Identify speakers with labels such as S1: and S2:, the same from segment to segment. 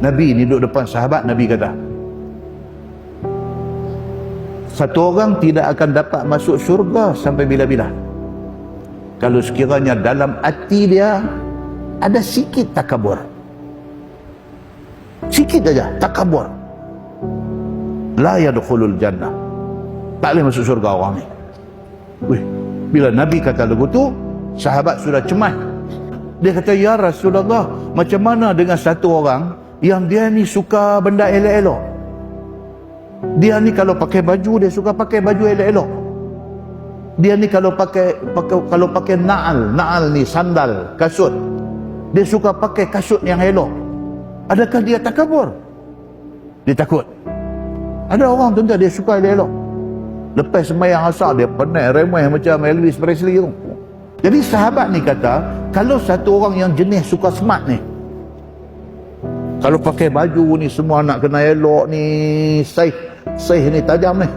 S1: Nabi ni duduk depan sahabat, Nabi kata, satu orang tidak akan dapat masuk syurga sampai bila-bila kalau sekiranya dalam hati dia ada sikit takabur. Sikit aja takabur. La yadkhulul jannah. Tak boleh masuk syurga orang ni. Wih, bila Nabi kata lagu tu, sahabat sudah cemas. Dia kata, ya Rasulullah, macam mana dengan satu orang yang dia ni suka benda elok-elok? Dia ni kalau pakai baju, dia suka pakai baju elok-elok. Dia ni kalau pakai naal ni, sandal, kasut, dia suka pakai kasut yang elok. Adakah dia takabur? Dia takut. Ada orang tuan-tuan, dia suka elok-elok. Lepas sembahyang asar, dia penat remeh macam Elvis Presley tu. Jadi sahabat ni kata, kalau satu orang yang jenis suka smart ni, kalau pakai baju ni semua nak kena elok ni, saiz ni tajam ni,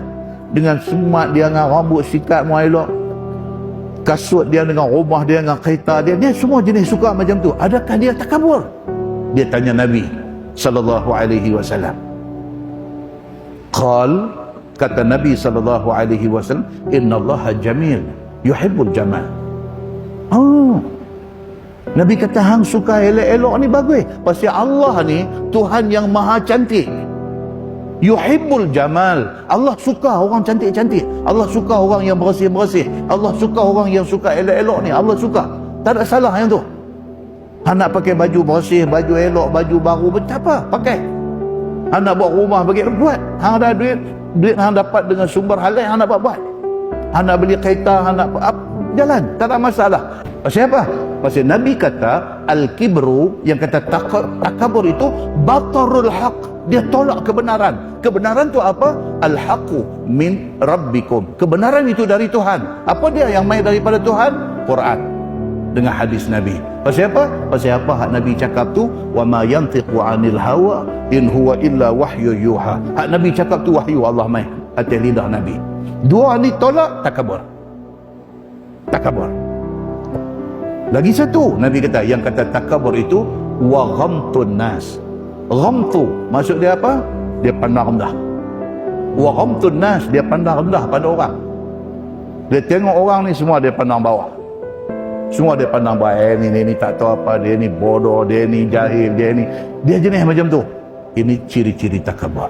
S1: dengan smart dia, dengan rambut sikat mau elok, kasut dia dengan rumah dia, dengan kereta dia, dia semua jenis suka macam tu. Adakah dia takabur? Dia tanya Nabi sallallahu alaihi wasallam. Kata Nabi sallallahu alaihi wasallam, innallaha jamil yuhibbul jamal. Nabi kata, hang suka elok-elok ni bagus. Pasal Allah ni Tuhan yang maha cantik. Yuhibbul jamal. Allah suka orang cantik-cantik. Allah suka orang yang bersih-bersih. Allah suka orang yang suka elok-elok ni. Allah suka. Tak ada salah yang tu. Hang nak pakai baju bersih, baju elok, baju baru, tak apa, pakai. Hang nak buat rumah bagi buat. Hang ada duit hang dapat dengan sumber halal, hang nak buat. Hang nak beli kereta, hang nak jalan, tak ada masalah. Pasal apa? Pasal Nabi kata al-kibru, yang kata takabur itu batarul haq, dia tolak kebenaran. Kebenaran tu apa? Al-haqu min rabbikum. Kebenaran itu dari Tuhan. Apa dia yang main daripada Tuhan? Quran dengan hadis Nabi. Pasal apa? Pasal apa hak Nabi cakap tu? Wa ma yantiqu 'anil hawa in huwa illa wahyu yuha. Hak Nabi cakap tu wahyu Allah mai atas lidah Nabi. Dua ni tolak takabur. Takabur. Lagi satu Nabi kata, yang kata takabur itu wa ghamtun nas. Ghamtu maksud dia apa? Dia pandang rendah. Wa ghamtun nas, dia pandang rendah pada orang. Dia tengok orang ni semua dia pandang bawah. Semua dia pandang bawah. Ni tak tahu apa, dia ni bodoh, dia ni jahil, dia jenis macam tu. Ini ciri-ciri takabur.